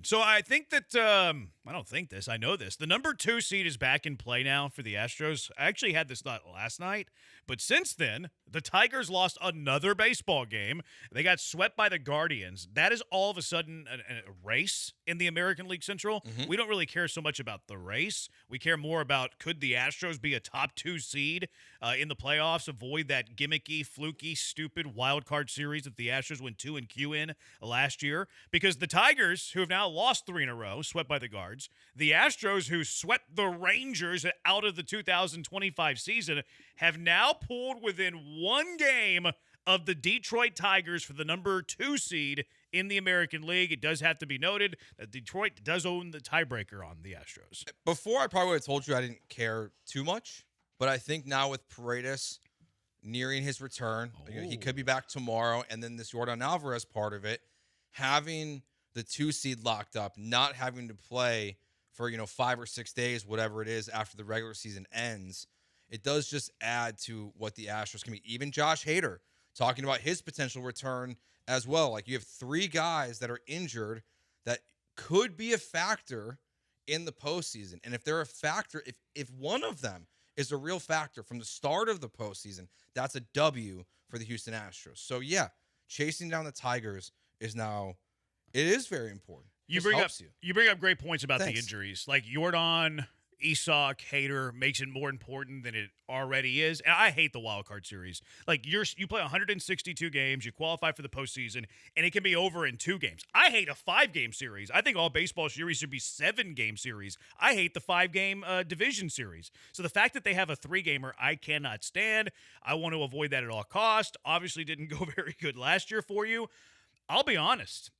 So I think that I don't think this. I know this. The number 2 seed is back in play now for the Astros. I actually had this thought last night, but since then, the Tigers lost another baseball game. They got swept by the Guardians. That is all of a sudden a race in the American League Central. We don't really care so much about the race. We care more about could the Astros be a top 2 seed in the playoffs, avoid that gimmicky, fluky, stupid wild card series that the Astros went 2 and Q in last year. Because the Tigers, who have now lost 3 in a row, swept by the Guards. The Astros, who swept the Rangers out of the 2025 season, have now pulled within 1 game of the Detroit Tigers for the number 2 seed in the American League. It does have to be noted that Detroit does own the tiebreaker on the Astros. Before, I probably would have told you I didn't care too much, but I think now with Paredes nearing his return, he could be back tomorrow, and then this Yordan Alvarez part of it, having the 2 seed locked up, not having to play for 5 or 6 days, whatever it is, after the regular season ends, it does just add to what the Astros can be. Even Josh Hader talking about his potential return as well. Like, you have 3 guys that are injured that could be a factor in the postseason. And if they're a factor, if one of them is a real factor from the start of the postseason, that's a W for the Houston Astros. So, yeah, chasing down the Tigers is now, it is very important. You bring up great points about the injuries. Like Yordan, Isak, Hader makes it more important than it already is. And I hate the wild card series. Like you play 162 games, you qualify for the postseason, and it can be over in 2 games. I hate a 5-game series. I think all baseball series should be 7-game series. I hate the 5-game division series. So the fact that they have a 3-gamer, I cannot stand. I want to avoid that at all costs. Obviously didn't go very good last year for you. I'll be honest.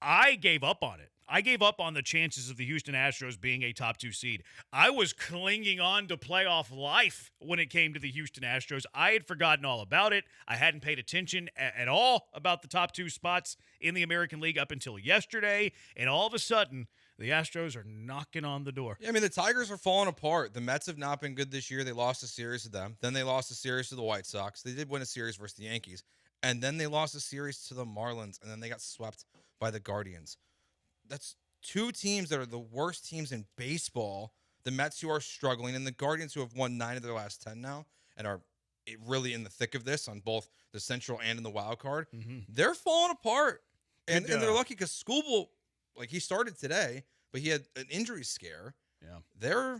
I gave up on it. I gave up on the chances of the Houston Astros being a top 2 seed. I was clinging on to playoff life when it came to the Houston Astros. I had forgotten all about it. I hadn't paid attention at all about the top 2 spots in the American League up until yesterday. And all of a sudden, the Astros are knocking on the door. Yeah, I mean, the Tigers are falling apart. The Mets have not been good this year. They lost a series to them. Then they lost a series to the White Sox. They did win a series versus the Yankees. And then they lost a series to the Marlins. And then they got swept by the Guardians. That's 2 teams that are the worst teams in baseball. The Mets, who are struggling, and the Guardians, who have won 9 of their last 10 now and are really in the thick of this on both the Central and in the wild card. They're falling apart. And they're lucky because Skubal, like, he started today, but he had an injury scare. Yeah.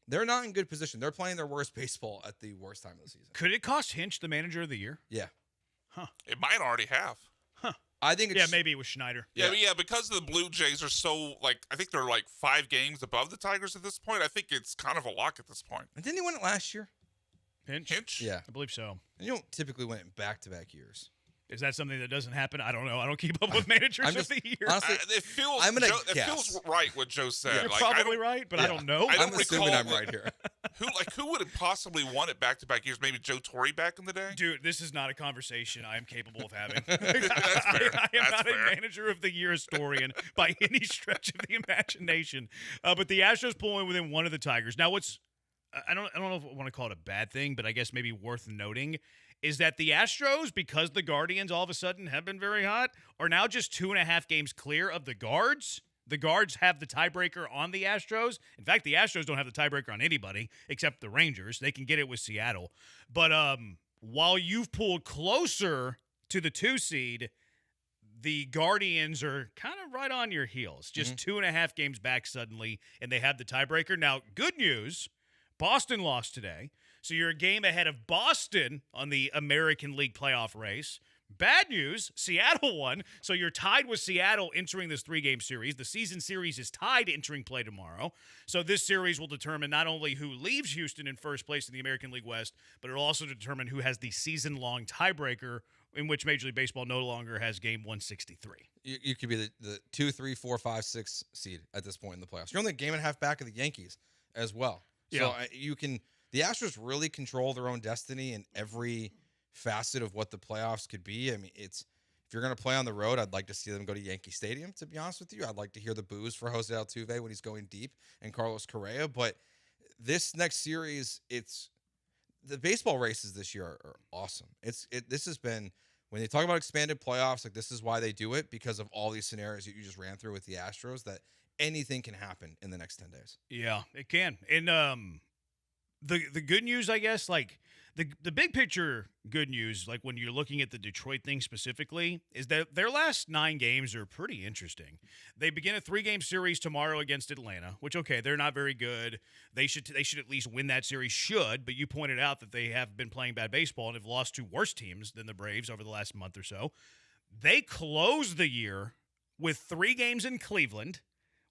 They're not in good position. They're playing their worst baseball at the worst time of the season. Could it cost Hinch the manager of the year? Yeah. Huh. It might already have. I think it's... Yeah, maybe it was Schneider. Yeah, because the Blue Jays are so, I think they're 5 games above the Tigers at this point. I think it's kind of a lock at this point. And didn't he win it last year? Hinch? Yeah. I believe so. And you don't typically win it in back-to-back years. Is that something that doesn't happen? I don't know. I don't keep up with managers of the year. Honestly, it feels right what Joe said. You're probably right, but I don't know. I'm assuming I'm right here. Who would have possibly won it back-to-back years? Maybe Joe Torre back in the day? Dude, this is not a conversation I am capable of having. That's fair. I am not a manager of the year historian by any stretch of the imagination. But the Astros pulling within 1 of the Tigers. Now, I don't know if I want to call it a bad thing, but I guess maybe worth noting is that the Astros, because the Guardians all of a sudden have been very hot, are now just 2.5 games clear of the Guards. The Guards have the tiebreaker on the Astros. In fact, the Astros don't have the tiebreaker on anybody except the Rangers. They can get it with Seattle. But while you've pulled closer to the 2 seed, the Guardians are kind of right on your heels. Just 2.5 games back suddenly, and they have the tiebreaker. Now, good news, Boston lost today. So you're a game ahead of Boston on the American League playoff race. Bad news, Seattle won, so you're tied with Seattle entering this 3-game series. The season series is tied entering play tomorrow. So this series will determine not only who leaves Houston in first place in the American League West, but it'll also determine who has the season-long tiebreaker, in which Major League Baseball no longer has game 163. You could be the 2, 3, 4, 5, 6 seed at this point in the playoffs. You're only a game and a half back of the Yankees as well. So the Astros really control their own destiny in every facet of what the playoffs could be. I mean, if you're going to play on the road, I'd like to see them go to Yankee Stadium, to be honest with you. I'd like to hear the boos for Jose Altuve when he's going deep and Carlos Correa. But this next series, the baseball races this year are awesome. This has been when they talk about expanded playoffs, like this is why they do it, because of all these scenarios that you just ran through with the Astros, that anything can happen in the next 10 days. Yeah, it can. And the good news, I guess, like the big picture good news, like when you're looking at the Detroit thing specifically, is that their last 9 games are pretty interesting. They begin a 3-game series tomorrow against Atlanta, which, okay, they're not very good. They should at least win that series, but you pointed out that they have been playing bad baseball and have lost to worse teams than the Braves over the last month or so. They close the year with 3 games in Cleveland,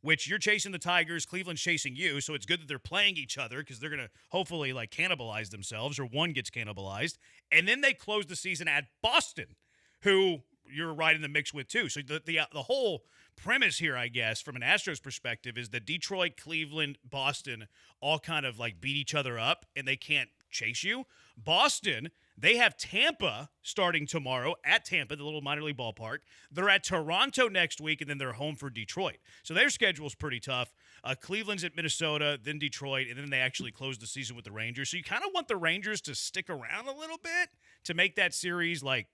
which you're chasing the Tigers, Cleveland's chasing you, so it's good that they're playing each other because they're going to hopefully like cannibalize themselves, or one gets cannibalized. And then they close the season at Boston, who you're right in the mix with too. So the whole premise here, I guess, from an Astros perspective, is that Detroit, Cleveland, Boston all kind of like beat each other up and they can't chase you. Boston, they have Tampa starting tomorrow at Tampa, the little minor league ballpark. They're at Toronto next week, and then they're home for Detroit. So their schedule's pretty tough. Cleveland's at Minnesota, then Detroit, and then they actually close the season with the Rangers. So you kind of want the Rangers to stick around a little bit to make that series, like,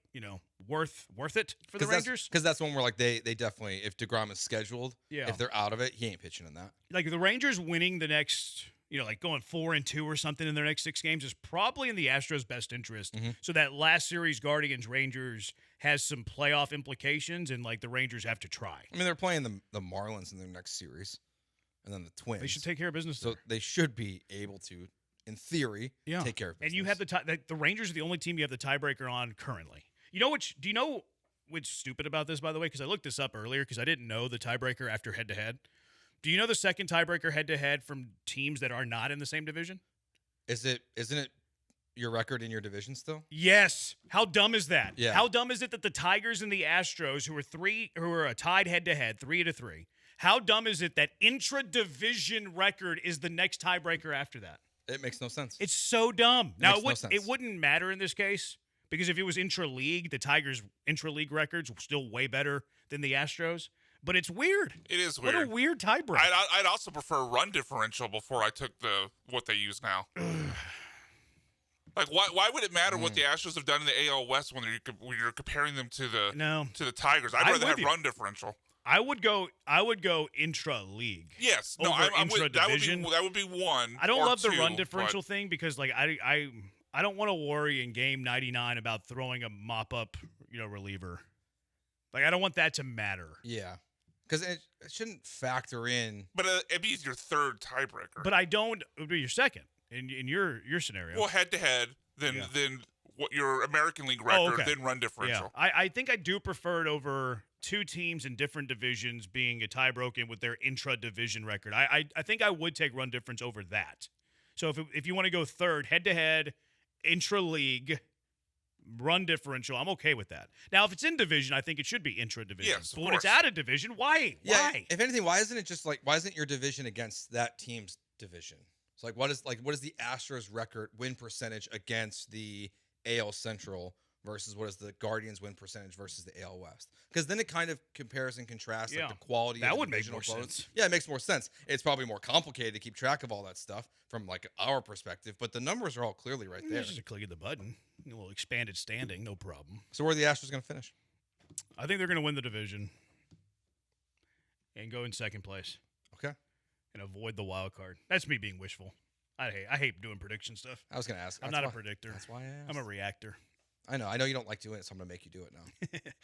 worth it for the Rangers. Because that's one where, like, they definitely, if DeGrom is scheduled, Yeah. if they're out of it, he ain't pitching in that. Like, the Rangers winning the next, like going 4-2 or something in their next 6 games is probably in the Astros' best interest. Mm-hmm. So that last series, Guardians-Rangers, has some playoff implications, and, like, the Rangers have to try. I mean, they're playing the Marlins in their next series, and then the Twins. They should take care of business. So they should be able to, in theory, take care of business. And you have the Rangers are the only team you have the tiebreaker on currently. Do you know what's stupid about this, by the way? Because I looked this up earlier because I didn't know the tiebreaker after head-to-head. Do you know the second tiebreaker head-to-head from teams that are not in the same division? Isn't it your record in your division still? Yes. How dumb is that? Yeah. How dumb is it that the Tigers and the Astros, who are tied head-to-head, 3-3, how dumb is it that intra-division record is the next tiebreaker after that? It makes no sense. It's so dumb. Now, makes no sense. It wouldn't matter in this case because if it was intra-league, the Tigers' intra-league records were still way better than the Astros. But it's weird. It is weird. What a weird tiebreaker. I'd also prefer run differential before I took what they use now. Like, why would it matter what the Astros have done in the AL West when you're comparing them to the Tigers? I'd rather have run differential. I would go intra-league. Yes. No, I'm with, intra-division. that would be one. I don't love the run two, differential thing because, like, I don't want to worry in game 99 about throwing a mop-up, reliever. Like, I don't want that to matter. Yeah. Because it shouldn't factor in. But it'd be your third tiebreaker. But it would be your second in your scenario. Well, head-to-head, then what your American League record, then run differential. Yeah. I think I do prefer it over 2 teams in different divisions being a tie-broken with their intra-division record. I think I would take run difference over that. So if you want to go third, head-to-head, intra-league, run differential, I'm okay with that. Now, if it's in division, I think it should be intra-division. Yes, but when it's out of division, why? Yeah, Why? if anything, why isn't your division against that team's division? So what is the Astros record win percentage against the AL Central versus what is the Guardians win percentage versus the AL West? Because then it kind of compares and contrasts like the quality that of the would make divisional more opponents. sense. Yeah, it makes more sense. It's probably more complicated to keep track of all that stuff from like our perspective, but the numbers are all clearly right there. It's just a click of the button. A little expanded standing, no problem. So where are the Astros going to finish? I think they're going to win the division and go in second place. Okay. And avoid the wild card. That's me being wishful. I hate doing prediction stuff. I was going to ask. I'm not a predictor. That's why I asked. I'm a reactor. I know you don't like doing it, so I'm going to make you do it now.